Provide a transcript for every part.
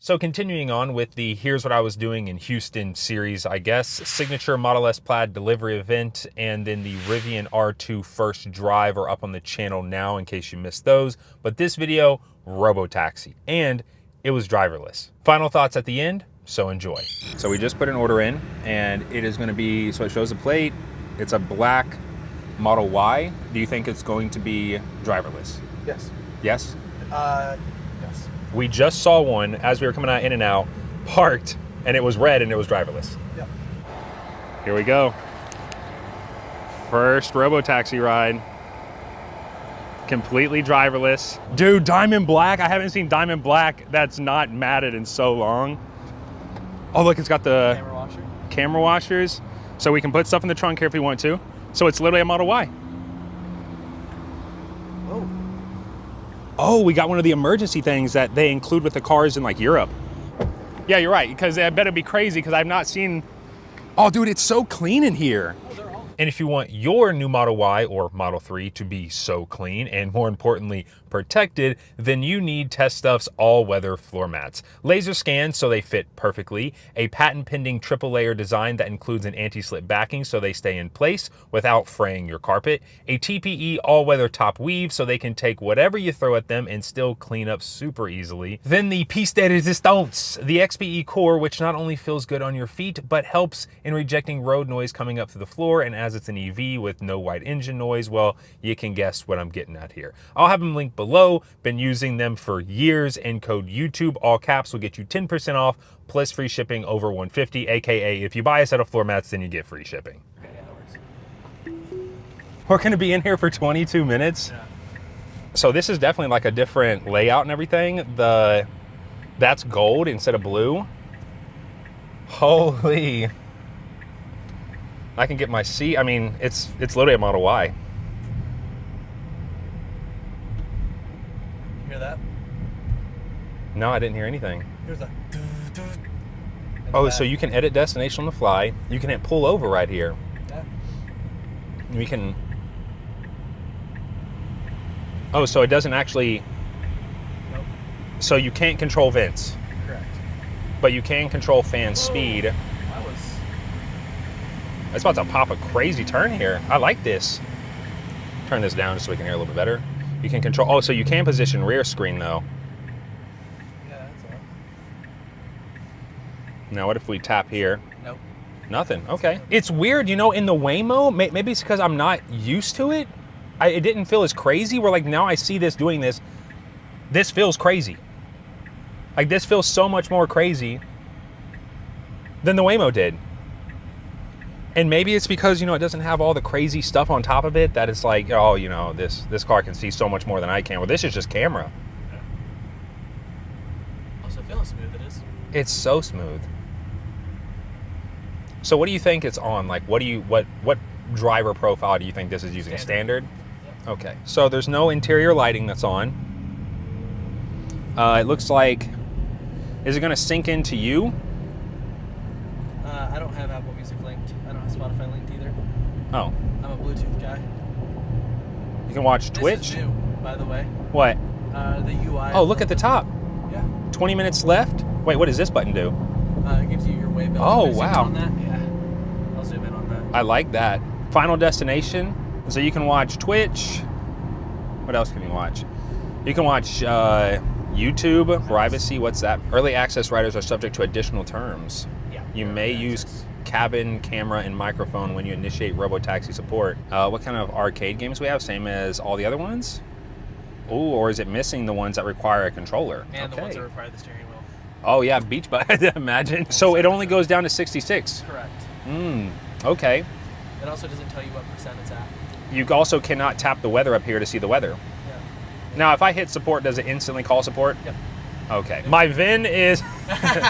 So continuing on with the Here's What I Was Doing in Houston series, I guess, signature Model S Plaid delivery event, and then the Rivian R2 first drive are up on the channel now in case you missed those. But this video, Robotaxi, and it was driverless. Final thoughts at the end, so enjoy. So we just put an order in, and it is going to be, so it shows the plate, it's a black Model Y. Do you think it's going to be driverless? Yes. Yes? Yes. We just saw one as we were coming out in and out, parked, and it was red and it was driverless. Yep. Here we go. First Robotaxi ride. Completely driverless. Dude, diamond black. I haven't seen diamond black that's not matted in so long. Oh, look, it's got the camera washers. So we can put stuff in the trunk here if we want to. So it's literally a Model Y. Oh, we got one of the emergency things that they include with the cars in like Europe. Yeah, you're right, because it better be crazy because I've not seen, oh dude, it's so clean in here. And if you want your new Model Y or Model 3 to be so clean and more importantly protected, then you need Tesstuff's all-weather floor mats. Laser scanned so they fit perfectly, a patent-pending triple layer design that includes an anti-slip backing so they stay in place without fraying your carpet, a TPE all-weather top weave so they can take whatever you throw at them and still clean up super easily. Then the piece de resistance, the XPE core, which not only feels good on your feet, but helps in rejecting road noise coming up through the floor, and as it's an EV with no white engine noise, well, you can guess what I'm getting at here. I'll have them linked below. Been using them for years, and code YouTube, all caps, will get you 10% off plus free shipping over $150, aka if you buy a set of floor mats, then you get free shipping. Okay, yeah, that works. We're gonna be in here for 22 minutes. Yeah. So this is definitely like a different layout and everything. That's gold instead of blue. Holy. I can get my seat. I mean, it's literally a Model Y. You hear that? No, I didn't hear anything. Here's a. Oh, so you can edit destination on the fly. You can hit pull over right here. Yeah. We can. Oh, so it doesn't actually. Nope. So you can't control vents, Correct. but you can control fan speed. That was. It's about to pop a crazy turn here. I like this. Turn this down just so we can hear a little bit better. You can control. Oh, so you can position rear screen though. Yeah, that's all. Now, what if we tap here? Nope. Nothing. Okay. It's weird, you know, in the Waymo, maybe it's because I'm not used to it. It didn't feel as crazy. Where like now I see this doing this. This feels crazy. Like this feels so much more crazy than the Waymo did. And maybe it's because, you know, it doesn't have all the crazy stuff on top of it that it's like, oh, you know, this car can see so much more than I can. Well, this is just camera. Yeah. Also, feel how smooth it is. It's so smooth. So what do you think it's on? Like, what driver profile do you think this is using? Standard? Yep. Okay. So there's no interior lighting that's on. It looks like, is it going to sync into you? I don't have Apple Music linked. I don't have Spotify linked either. Oh. I'm a Bluetooth guy. You can watch Twitch? This is new, by the way. What? The UI. Oh, look at the top. Yeah. 20 minutes left. Wait, what does this button do? It gives you your way bill. Oh, Zoom in wow. on that? Yeah. I'll zoom in on that. I like that. Final destination. So you can watch Twitch. What else can you watch? You can watch YouTube, privacy. What's that? Early access riders are subject to additional terms. Yeah. You may use cabin, camera, and microphone when you initiate Robotaxi support. What kind of arcade games we have? Same as all the other ones? Ooh, or is it missing the ones that require a controller? And the ones that require the steering wheel. Oh yeah, beach bike, imagine. So it only goes down to 66. Correct. Okay. It also doesn't tell you what percent it's at. You also cannot tap the weather up here to see the weather. Yeah. Now, if I hit support, does it instantly call support? Yep. Okay. My VIN is,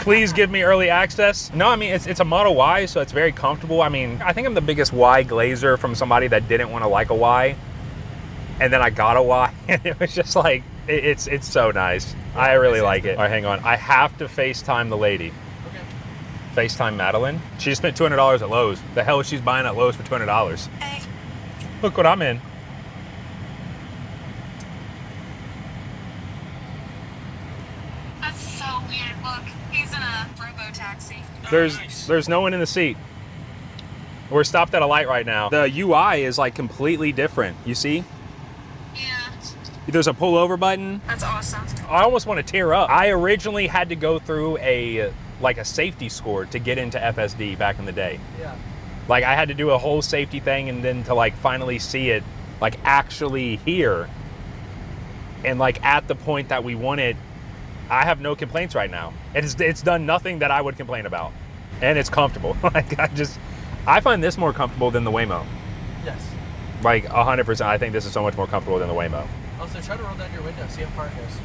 please give me early access. No, I mean, it's a Model Y, so it's very comfortable. I mean, I think I'm the biggest Y glazer from somebody that didn't want to like a Y. And then I got a Y, and it was just like, it's so nice. Yeah, I really like it. All right, hang on. I have to FaceTime the lady. Okay. FaceTime Madeline. She just spent $200 at Lowe's. The hell is she's buying at Lowe's for $200? Hey. Look what I'm in. That's so weird. Look. Robotaxi. There's no one in the seat. We're stopped at a light right now. The UI is like completely different. You see? Yeah. There's a pull over button. That's awesome. I almost want to tear up. I originally had to go through a safety score to get into FSD back in the day. Yeah. Like I had to do a whole safety thing, and then to like finally see it like actually here and like at the point that we want it, I have no complaints right now. It's done nothing that I would complain about, and it's comfortable. Like I find this more comfortable than the Waymo. Yes. Like 100%. I think this is so much more comfortable than the Waymo. Also, try to roll down your window, see how far it goes.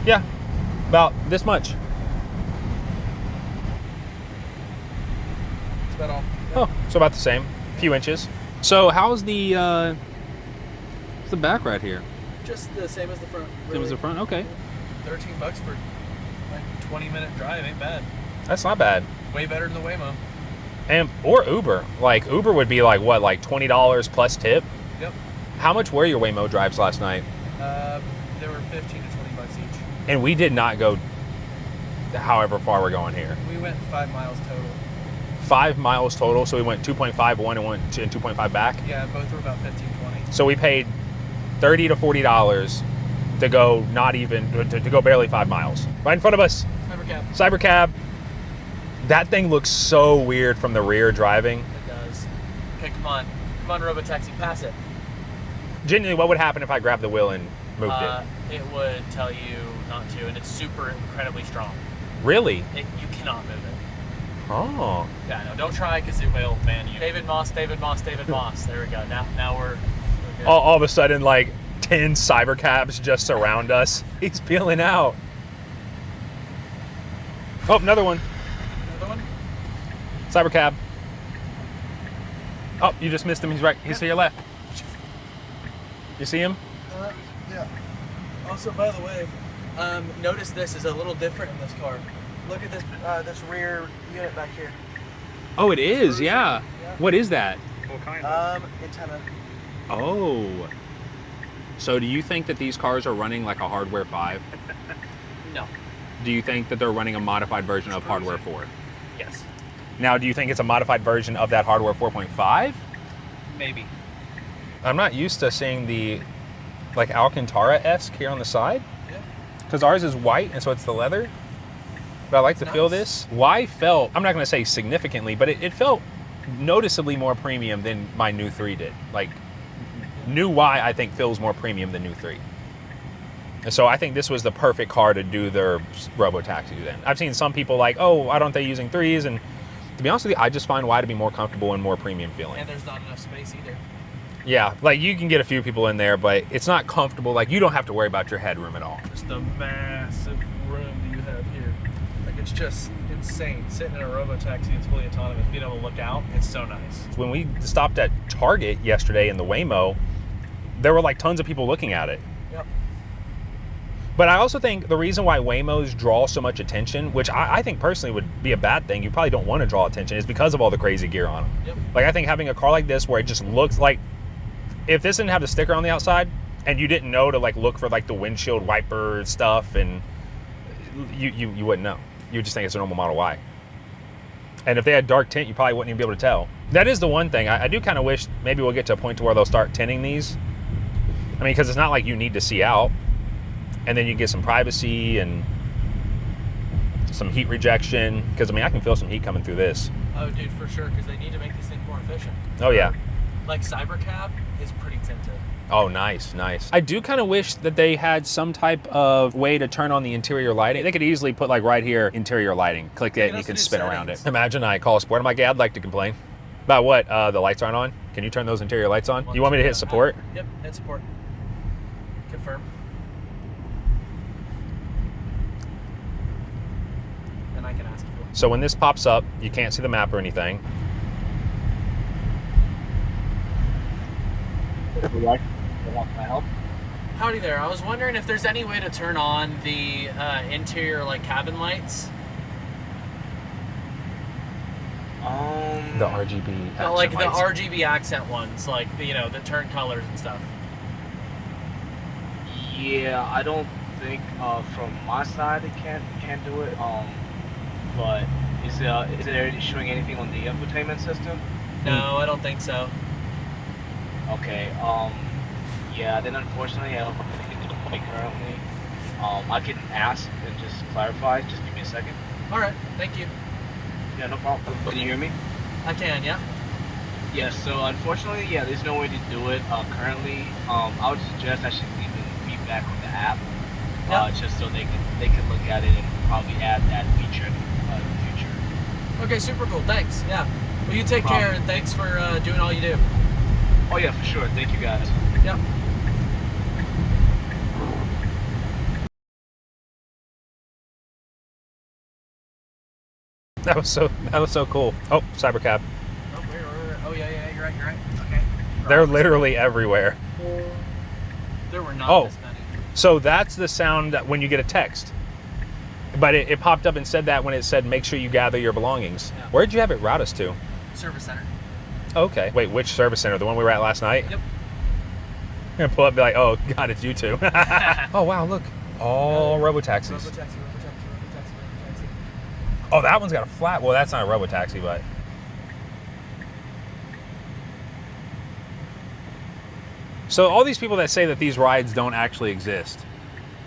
Yeah, about this much. That's about all. Oh, so about the same, a few inches. So how's the back right here? Just the same as the front. Same as the front, okay. $13 for like 20-minute drive, ain't bad. That's not bad. Way better than the Waymo. And or Uber. Like Uber would be like what, like $20 plus tip? Yep. How much were your Waymo drives last night? They were 15 to 20 bucks each. And we did not go however far we're going here. We went 5 miles total. 5 miles total, so we went 2.5 one and 2.5 back. Yeah, both were about 15, 20. So we paid $30 to $40 to go not even to go barely 5 miles. Right in front of us. Cybercab. Cybercab. That thing looks so weird from the rear driving. It does. Okay, come on. Come on, Robotaxi, pass it. Genuinely, what would happen if I grabbed the wheel and moved it? It would tell you not to, and it's super incredibly strong. Really? You cannot move it. Oh. Yeah, no, don't try because it will ban you. David Moss, David Moss, David Moss. There we go. Now we're good. All of a sudden, like 10 cybercabs just surround us. He's peeling out. Oh, another one. Another one? Cybercab. Oh, you just missed him. He's right. He's to your left. You see him? Yeah. Also, by the way, notice this is a little different in this car. Look at this this rear unit back here. Oh, it is. Yeah. Yeah. What is that? What kind of? Antenna. Oh. So do you think that these cars are running like a Hardware 5? No. Do you think that they're running a modified version of Hardware 4? Yes. Now, do you think it's a modified version of that Hardware 4.5? Maybe. I'm not used to seeing the like Alcantara-esque here on the side. Yeah. Because ours is white, and so it's the leather. But I like to feel this. Y felt, I'm not going to say significantly, but it felt noticeably more premium than my new 3 did. Like, new Y, I think, feels more premium than new 3. And so I think this was the perfect car to do their Robotaxis in. I've seen some people like, oh, why don't they using 3s? And to be honest with you, I just find Y to be more comfortable and more premium feeling. And there's not enough space either. Yeah, like you can get a few people in there, but it's not comfortable. Like you don't have to worry about your headroom at all. Just the massive room that you have here. Like it's just insane. Sitting in a Robotaxi that's fully autonomous, being able to look out, it's so nice. When we stopped at Target yesterday in the Waymo, there were like tons of people looking at it. Yep. But I also think the reason why Waymos draw so much attention, which I think personally would be a bad thing, you probably don't want to draw attention, is because of all the crazy gear on them. Yep. Like I think having a car like this where it just looks like, if this didn't have the sticker on the outside and you didn't know to like look for like the windshield wiper stuff, and you wouldn't know. You would just think it's a normal Model Y. And if they had dark tint, you probably wouldn't even be able to tell. That is the one thing. I do kind of wish maybe we'll get to a point to where they'll start tinting these. I mean, because it's not like you need to see out. And then you get some privacy and some heat rejection. Because, I mean, I can feel some heat coming through this. Oh, dude, for sure, because they need to make these things more efficient. Oh, yeah. Like Cybercab is pretty tinted. Oh, nice, nice. I do kind of wish that they had some type of way to turn on the interior lighting. They could easily put like right here, interior lighting. Click it and you can spin around it. Imagine I call a sport. I'm like, yeah, I'd like to complain. About what? The lights aren't on? Can you turn those interior lights on? You want me to hit support? Yep, hit support. Confirm. And I can ask you. So when this pops up, you can't see the map or anything. Howdy there. I was wondering if there's any way to turn on the interior like cabin lights. The RGB accent Like the lights. RGB accent ones, like the, that turn colors and stuff. Yeah, I don't think from my side it can't do it. But is it showing anything on the infotainment system? No, I don't think so. Okay. Yeah. Then unfortunately, I don't think it's quite currently. I can ask and just clarify. Just give me a second. All right, thank you. Yeah, no problem. Can you hear me? I can, yeah. Yeah. So unfortunately, yeah, there's no way to do it currently. I would suggest I should leave the feedback on the app, just so they can look at it and probably add that feature in the future. Okay, super cool. Thanks. Yeah. Well, you take care, and thanks for doing all you do. Oh yeah, for sure. Thank you guys. Yep. That was so cool. Oh, Cybercab. Oh, where? Oh, yeah, you're right. Okay. They're literally everywhere. There were not this many. So that's the sound that when you get a text. But it popped up and said that when it said, make sure you gather your belongings. Yeah. Where'd you have it route us to? Service center. Okay. Wait, which service center? The one we were at last night? Yep. I'm gonna pull up and be like, oh, God, it's you two. Oh, wow, look. All Robotaxis. Robotaxi. Oh, that one's got a flat. Well, that's not a Robotaxi, but. So all these people that say that these rides don't actually exist,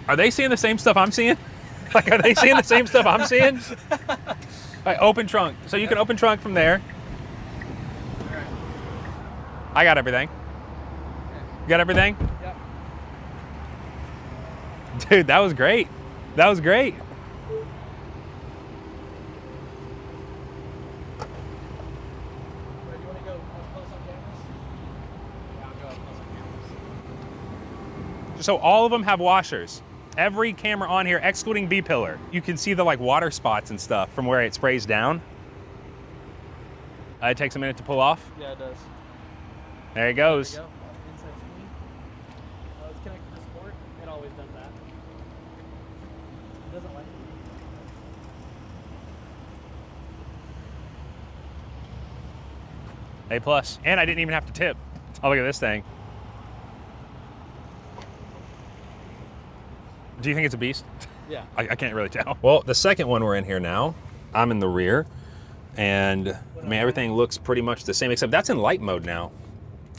are they seeing the same stuff I'm seeing? Like, are they seeing the same stuff I'm seeing? Like, open trunk. So you can open trunk from there. I got everything. You got everything? Yep. Dude, that was great. That was great. So all of them have washers. Every camera on here, excluding B-pillar. You can see the like water spots and stuff from where it sprays down. It takes a minute to pull off. Yeah, it does. There it goes. There we go. Inside screen. It's connected to sport. It always does that. It doesn't like it. A+. And I didn't even have to tip. Oh, look at this thing. Do you think it's a beast? Yeah. I can't really tell. Well, the second one we're in here now, I'm in the rear, and I mean, everything looks pretty much the same, except that's in light mode now.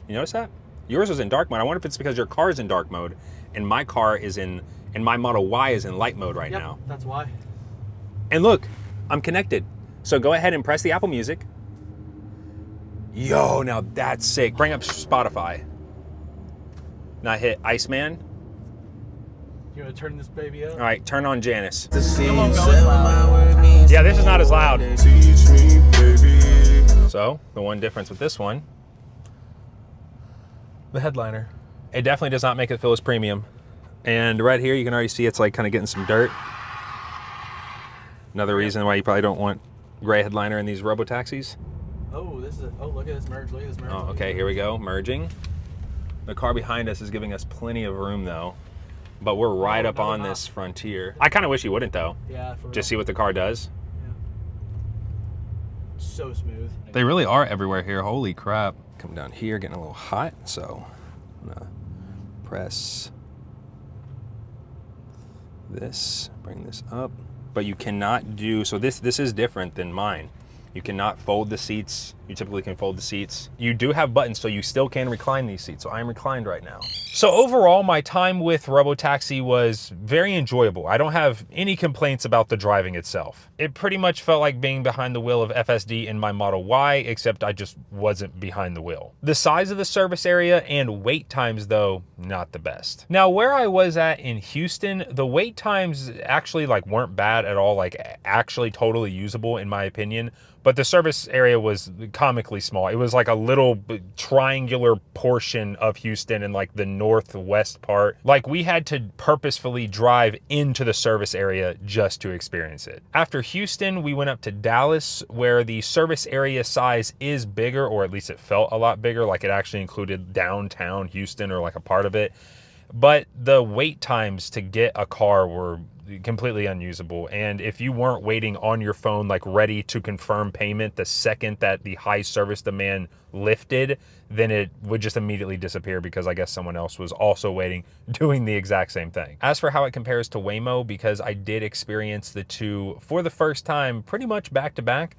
You notice that? Yours was in dark mode. I wonder if it's because your car's in dark mode, and my car is in, and my Model Y is in light mode right now. That's why. And look, I'm connected. So go ahead and press the Apple Music. Yo, now that's sick. Bring up Spotify. Now hit Iceman. You want to turn this baby up? All right, turn on Janice. It won't go as loud. Yeah, this is not as loud. So, the one difference with this one, the headliner. It definitely does not make it feel as premium. And right here, you can already see it's like kind of getting some dirt. Another reason why you probably don't want gray headliner in these Robotaxis. Oh, look at this merge. Look at this merge. Oh, okay, here we go, merging. The car behind us is giving us plenty of room though. But we're right up on this Frontier. I kind of wish you wouldn't though. Yeah, for real. Just see what the car does. Yeah. So smooth. They really are everywhere here. Holy crap. Come down here, getting a little hot. So I'm gonna press this, bring this up. But you cannot do, so this is different than mine. You cannot fold the seats. You typically can fold the seats. You do have buttons, so you still can recline these seats. So I'm reclined right now. So overall, my time with Robotaxi was very enjoyable. I don't have any complaints about the driving itself. It pretty much felt like being behind the wheel of FSD in my Model Y, except I just wasn't behind the wheel. The size of the service area and wait times though, not the best. Now where I was at in Houston, the wait times actually like weren't bad at all, like actually totally usable in my opinion. But the service area was comically small. It was like a little triangular portion of Houston in like the northwest part. Like we had to purposefully drive into the service area just to experience it. After Houston, we went up to Dallas where the service area size is bigger, or at least it felt a lot bigger. Like it actually included downtown Houston or like a part of it. But the wait times to get a car were completely unusable. And if you weren't waiting on your phone, like ready to confirm payment the second that the high service demand lifted, then it would just immediately disappear because I guess someone else was also waiting, doing the exact same thing. As for how it compares to Waymo, because I did experience the two for the first time pretty much back to back,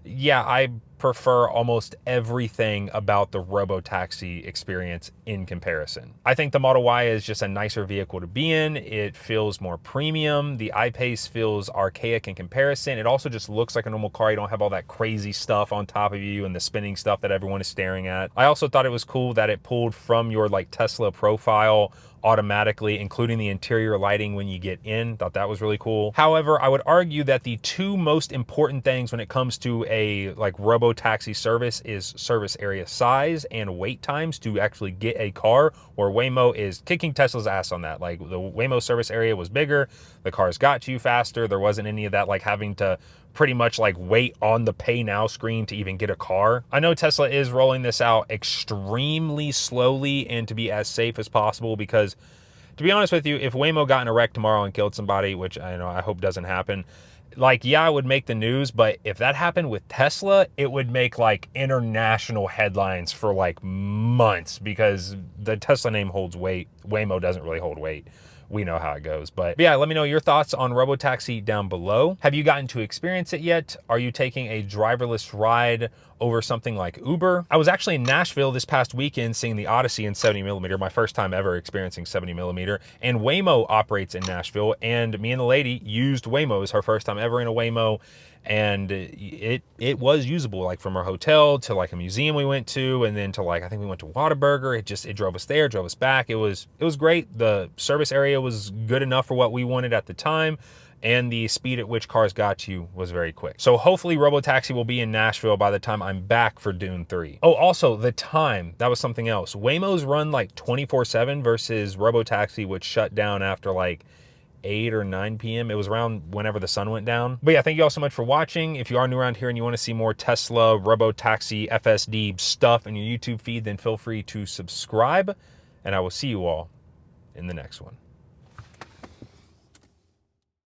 yeah, I prefer almost everything about the Robotaxi experience in comparison. I think the Model Y is just a nicer vehicle to be in. It feels more premium. The I-Pace feels archaic in comparison. It also just looks like a normal car. You don't have all that crazy stuff on top of you and the spinning stuff that everyone is staring at. I also thought it was cool that it pulled from your like Tesla profile automatically, including the interior lighting when you get in. Thought that was really cool. However, I would argue that the two most important things when it comes to a like Robotaxi service is service area size and wait times to actually get a car, where Waymo is kicking Tesla's ass on that. Like the Waymo service area was bigger, the cars got to you faster, there wasn't any of that like having to pretty much like wait on the pay now screen to even get a car. I know Tesla is rolling this out extremely slowly and to be as safe as possible, because to be honest with you, if Waymo got in a wreck tomorrow and killed somebody, which I hope doesn't happen, like, yeah, I would make the news, but if that happened with Tesla, it would make like international headlines for like months, because the Tesla name holds weight. Waymo doesn't really hold weight. We know how it goes. But yeah, let me know your thoughts on Robotaxi down below. Have you gotten to experience it yet? Are you taking a driverless ride over something like Uber? I was actually in Nashville this past weekend seeing the Odyssey in 70mm, my first time ever experiencing 70mm, and Waymo operates in Nashville, and me and the lady used Waymo. It was her first time ever in a Waymo, and it was usable, like from our hotel to like a museum we went to, and then to like, I think we went to Whataburger. It drove us there, drove us back. It was great. The service area was good enough for what we wanted at the time, and the speed at which cars got to you was very quick. So hopefully Robotaxi will be in Nashville by the time I'm back for Dune 3. Oh, also the time, that was something else. Waymo's run like 24/7 versus Robotaxi, which shut down after like 8 or 9 p.m. It was around whenever the sun went down. But yeah, thank you all so much for watching. If you are new around here and you want to see more Tesla, Robotaxi, FSD stuff in your YouTube feed, then feel free to subscribe, and I will see you all in the next one.